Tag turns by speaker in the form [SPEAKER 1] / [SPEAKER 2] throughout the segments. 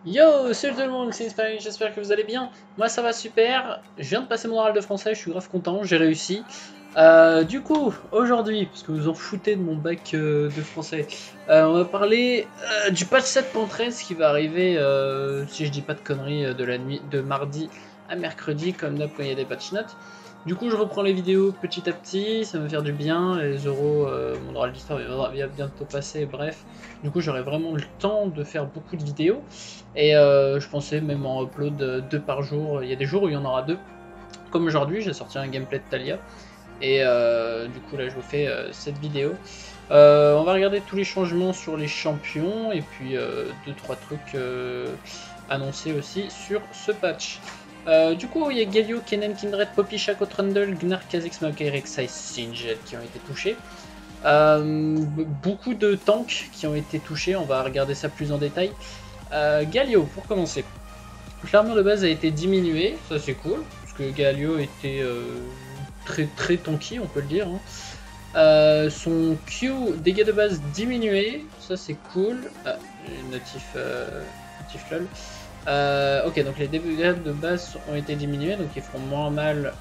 [SPEAKER 1] Yo, salut tout le monde, c'est Inspiring, j'espère que vous allez bien. Moi ça va super, je viens de passer mon oral de français, je suis grave content, j'ai réussi. Du coup, aujourd'hui, parce que vous en foutez de mon bac de français, on va parler du patch 7.13 qui va arriver, si je dis pas de conneries, de la nuit de mardi à mercredi, comme d'hab quand il y a des patch notes. Du coup, je reprends les vidéos petit à petit, ça va me faire du bien, les euros, mon oral d'histoire va bientôt passer, bref. Du coup, j'aurai vraiment le temps de faire beaucoup de vidéos. Et je pensais même en upload 2 par jour. Il y a des jours où il y en aura 2. Comme aujourd'hui, j'ai sorti un gameplay de Talia. Et du coup, là, je vous fais cette vidéo. On va regarder tous les changements sur les champions. Et puis 2-3 trucs annoncés aussi sur ce patch. Du coup, il y a Galio, Kennen, Kindred, Poppy, Shaco, Trundle, Gnar, Kha'Zix, Maokai, Rek'Sai, Singed qui ont été touchés. Beaucoup de tanks qui ont été touchés. On va regarder ça plus en détail. Galio, pour commencer. L'armure de base a été diminuée, ça c'est cool, parce que Galio était très tanky, on peut le dire. Hein. Son Q, dégâts de base diminués, ça c'est cool. Ah, notif lol. Ok, donc les dégâts de base ont été diminués, donc ils feront moins mal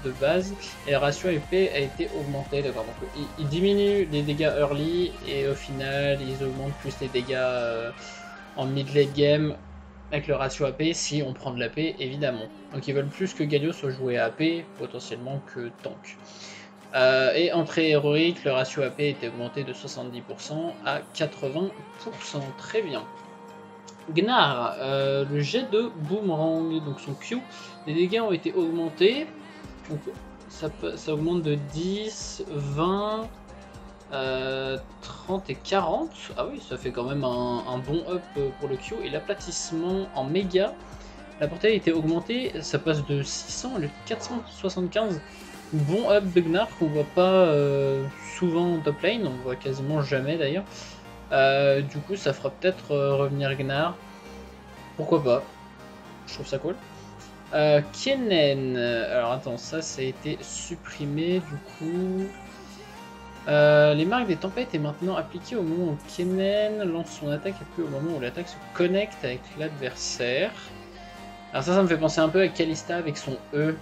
[SPEAKER 1] de base. Et le ratio épée a été augmenté, d'accord. Donc ils diminuent les dégâts early et au final ils augmentent plus les dégâts en mid-late game avec le ratio AP si on prend de l'AP évidemment. Donc ils veulent plus que Galio soit joué à AP potentiellement que tank. Et entrée héroïque, le ratio AP était augmenté de 70% à 80%. Très bien. Gnar, le jet de boomerang, donc son Q, les dégâts ont été augmentés. Donc ça augmente de 10, 20, 30 et 40. Ah oui, ça fait quand même un bon up pour le Q. Et l'aplatissement en méga, la portée a été augmentée, ça passe de 600 à 475. Bon up de Gnar qu'on voit pas souvent en top lane, on voit quasiment jamais d'ailleurs. Du coup, ça fera peut-être revenir Gnar. Pourquoi pas? Je trouve ça cool. Kennen, alors attends, ça a été supprimé du coup. Les marques des tempêtes est maintenant appliquées au moment où Kennen lance son attaque et puis au moment où l'attaque se connecte avec l'adversaire. Alors ça me fait penser un peu à Kalista avec son E.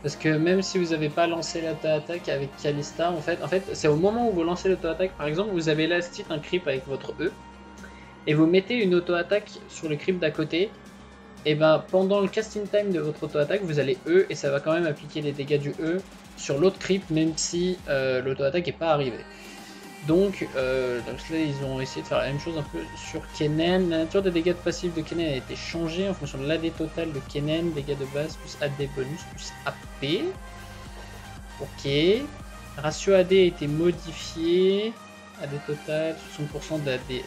[SPEAKER 1] Parce que même si vous n'avez pas lancé l'auto-attaque avec Kalista, en fait c'est au moment où vous lancez l'auto-attaque, par exemple, vous avez là un creep avec votre E, et vous mettez une auto-attaque sur le creep d'à côté, et ben pendant le casting time de votre auto-attaque, vous allez E, et ça va quand même appliquer les dégâts du E sur l'autre creep, même si l'auto-attaque n'est pas arrivée. Donc là, ils ont essayé de faire la même chose un peu sur Kennen. La nature des dégâts de passif de Kennen a été changée en fonction de l'AD total de Kennen, dégâts de base plus AD bonus plus AP. Ok. Ratio AD a été modifié. AD total, 60% d'AD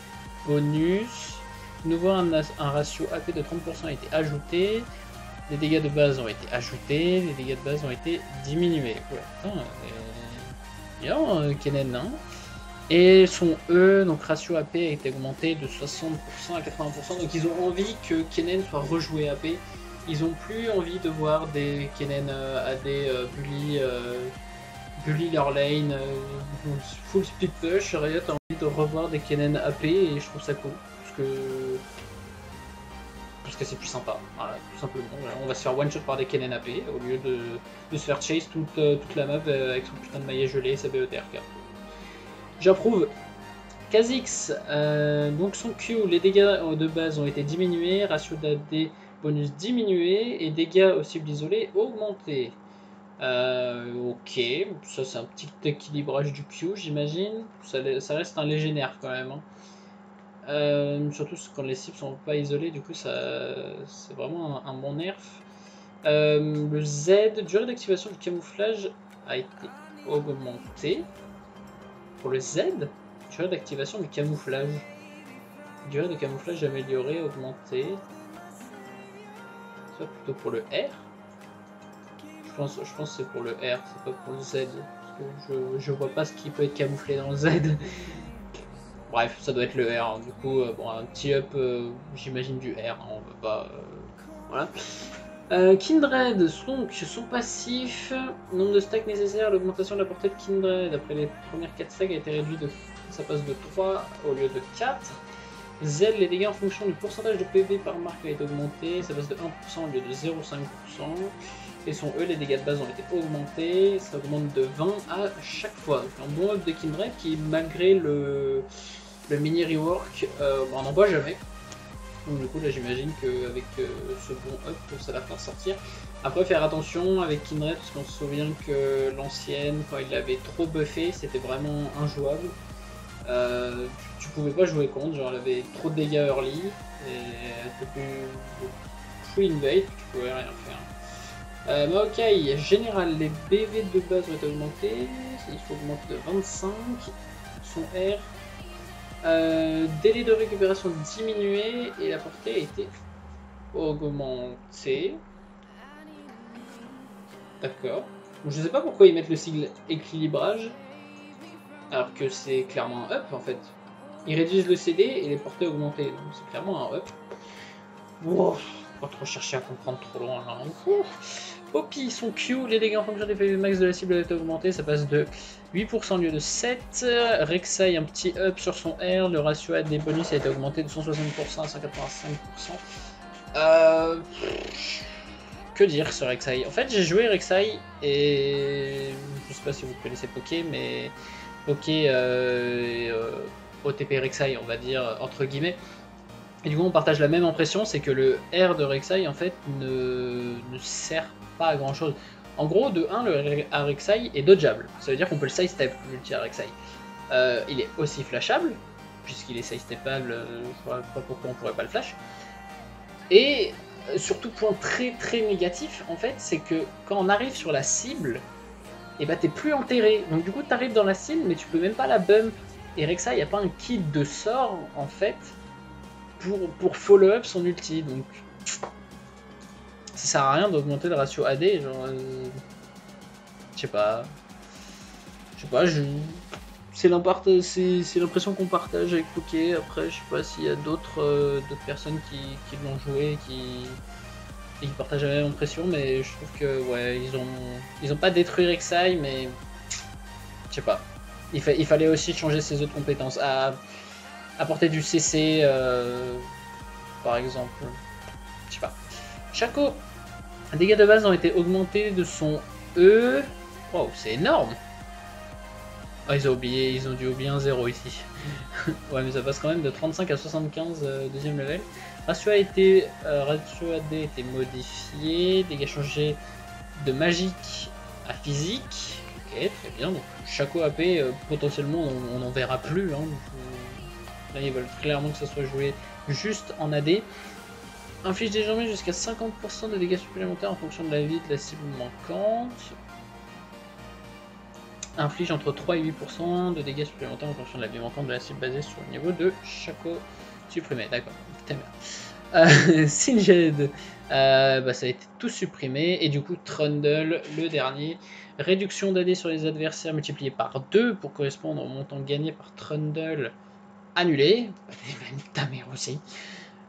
[SPEAKER 1] bonus. Nouveau, un ratio AP de 30% a été ajouté. Les dégâts de base ont été ajoutés. Les dégâts de base ont été diminués. Oula, putain, bien Kennen, hein. Et son E, donc ratio AP, a été augmenté de 60% à 80%. Donc ils ont envie que Kennen soit rejoué AP. Ils ont plus envie de voir des Kennen AD bully leur lane, full split push. Riot a envie de revoir des Kennen AP et je trouve ça cool. Parce que c'est plus sympa, voilà, tout simplement. On va se faire one shot par des Kennen AP au lieu de se faire chase toute la map avec son putain de maillet gelé et sa BOTRK. J'approuve. Kha'Zix, donc son Q, les dégâts de base ont été diminués, ratio d'AD bonus diminué et dégâts au cible isolé augmentés. Ok, ça c'est un petit équilibrage du Q, j'imagine. Ça reste un léger nerf quand même. Hein. Surtout quand les cibles sont pas isolées, du coup c'est vraiment un bon nerf. Le Z, durée d'activation du camouflage a été augmenté. Pour le Z, durée d'activation du camouflage. Durée de camouflage améliorée, augmentée. Ça plutôt pour le R. Je pense que c'est pour le R, c'est pas pour le Z. Parce que je vois pas ce qui peut être camouflé dans le Z. Bref, ça doit être le R. Hein. Du coup, bon, un petit up, j'imagine du R. Hein. On va pas. Voilà. Kindred, donc son passif, nombre de stacks nécessaires, l'augmentation de la portée de Kindred après les premières 4 stacks a été réduit ça passe de 3 au lieu de 4. Z, les dégâts en fonction du pourcentage de PV par marque a été augmenté, ça passe de 1% au lieu de 0,5%. Et son E, les dégâts de base ont été augmentés, ça augmente de 20 à chaque fois. Donc un bon up de Kindred qui, malgré le mini rework, on n'en voit jamais. Donc du coup là j'imagine qu'avec ce bon up, ça va faire sortir. Après faire attention avec Kindred, parce qu'on se souvient que l'ancienne, quand il l'avait trop buffé, c'était vraiment injouable. Tu pouvais pas jouer contre, genre elle avait trop de dégâts early, et elle était plus invade, tu pouvais rien faire. Ok, général, les BV de base ont été augmentés, il faut augmenter de 25, son R. Délai de récupération diminué et la portée a été augmentée. D'accord. Je sais pas pourquoi ils mettent le sigle équilibrage alors que c'est clairement un up en fait. Ils réduisent le CD et les portées augmentées, donc c'est clairement un up. Wow, pas trop chercher à comprendre trop loin là. Poppy, son Q, les dégâts en fonction des PV max de la cible a été augmenté, ça passe de 8% au lieu de 7. Rek'Sai, un petit up sur son R, le ratio AD des bonus a été augmenté de 160% à 185%. Que dire sur Rek'Sai? En fait, j'ai joué Rek'Sai et je sais pas si vous connaissez Poké, mais Poké OTP Rek'Sai, on va dire entre guillemets. Et du coup, on partage la même impression, c'est que le R de Rek'Sai en fait ne sert pas à grand chose. En gros, de 1, le R Rek'Sai est dodgeable. Ça veut dire qu'on peut le sidestep, l'ulti Rek'Sai. Il est aussi flashable, puisqu'il est sidestepable, je vois pas pourquoi on pourrait pas le flash. Et surtout, point très très négatif, en fait, c'est que quand on arrive sur la cible, et bah t'es plus enterré. Donc du coup, t'arrives dans la cible, mais tu peux même pas la bump. Et Rek'Sai, y a pas un kit de sort, en fait, pour follow up son ulti. Donc ça sert à rien d'augmenter le ratio AD, genre je sais pas, c'est l'impression qu'on partage avec Poké. Après je sais pas s'il y a d'autres personnes qui l'ont joué et qui partagent la même impression, mais je trouve que ouais, ils ont pas détruit Rek'Sai, mais je sais pas, il fallait aussi changer ses autres compétences, apporter du CC par exemple, je sais pas. Shaco, les dégâts de base ont été augmentés de son E. Wow, c'est énorme. Oh, ils ont dû oublier un 0 ici. Ouais, mais ça passe quand même de 35 à 75 deuxième level. Ratio AD a été modifié. Dégâts changés de magique à physique. Ok, très bien. Donc, Shaco AP, potentiellement, on n'en verra plus. Hein. Là, ils veulent clairement que ça soit joué juste en AD. Inflige désormais jusqu'à 50% de dégâts supplémentaires en fonction de la vie de la cible manquante. Inflige entre 3 et 8% de dégâts supplémentaires en fonction de la vie manquante de la cible basée sur le niveau de Shaco supprimé. D'accord, Singed, ça a été tout supprimé. Et du coup, Trundle, le dernier. Réduction d'AD sur les adversaires multiplié par 2 pour correspondre au montant gagné par Trundle annulé. Ta mère aussi.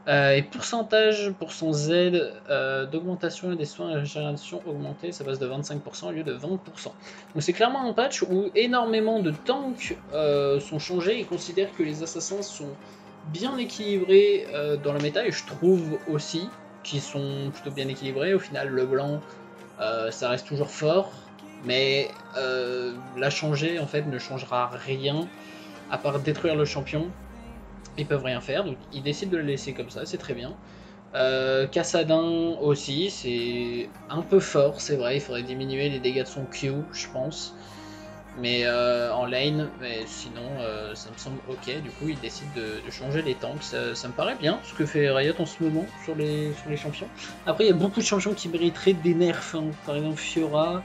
[SPEAKER 1] Et pourcentage pour son Z d'augmentation des soins et régénération augmenté, ça passe de 25% au lieu de 20%. Donc c'est clairement un patch où énormément de tanks sont changés. Ils considèrent que les assassins sont bien équilibrés dans la méta, et je trouve aussi qu'ils sont plutôt bien équilibrés. Au final, le blanc, ça reste toujours fort, mais la changer en fait ne changera rien à part détruire le champion. Ils peuvent rien faire, donc ils décident de le laisser comme ça, c'est très bien. Kassadin aussi, c'est un peu fort, c'est vrai, il faudrait diminuer les dégâts de son Q, je pense. Mais en lane, mais sinon ça me semble ok. Du coup, ils décident de changer les tanks, ça me paraît bien ce que fait Riot en ce moment sur les champions. Après, il y a beaucoup de champions qui mériteraient des nerfs, hein. Par exemple Fiora,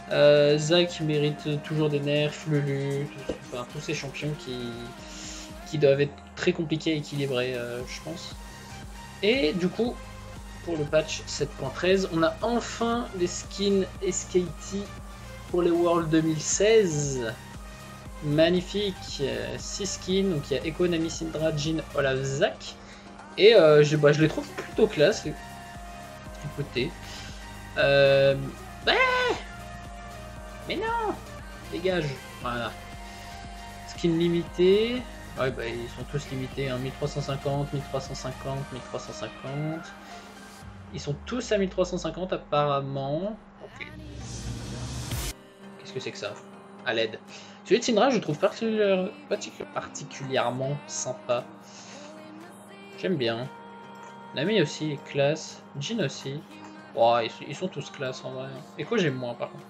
[SPEAKER 1] Zac mérite toujours des nerfs, Lulu, enfin, tous ces champions qui doivent être très compliqués à équilibrer, je pense. Et du coup, pour le patch 7.13, on a enfin les skins SKT pour les Worlds 2016. Magnifique, 6 skins, donc il y a Echo, Nami, Syndra, Jhin, Olaf, Zac. Et je les trouve plutôt classe. Écoutez. Mais non, dégage. Voilà. Skin limité. Ouais, bah ils sont tous limités, hein. 1350, 1350, 1350. Ils sont tous à 1350 apparemment. Ok. Qu'est-ce que c'est que ça? À l'aide. Celui de Syndra, je trouve particulièrement sympa. J'aime bien. Nami aussi est classe. Jin aussi. Oh, ils sont tous classe en vrai. Echo j'aime moins par contre.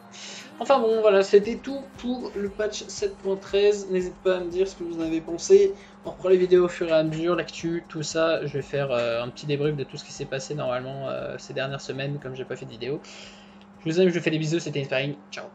[SPEAKER 1] Enfin bon, voilà, c'était tout pour le patch 7.13. N'hésitez pas à me dire ce que vous en avez pensé. On reprend les vidéos au fur et à mesure, l'actu, tout ça. Je vais faire un petit débrief de tout ce qui s'est passé normalement ces dernières semaines, comme j'ai pas fait de vidéo. Je vous aime, je vous fais des bisous, c'était Inspiring. Ciao.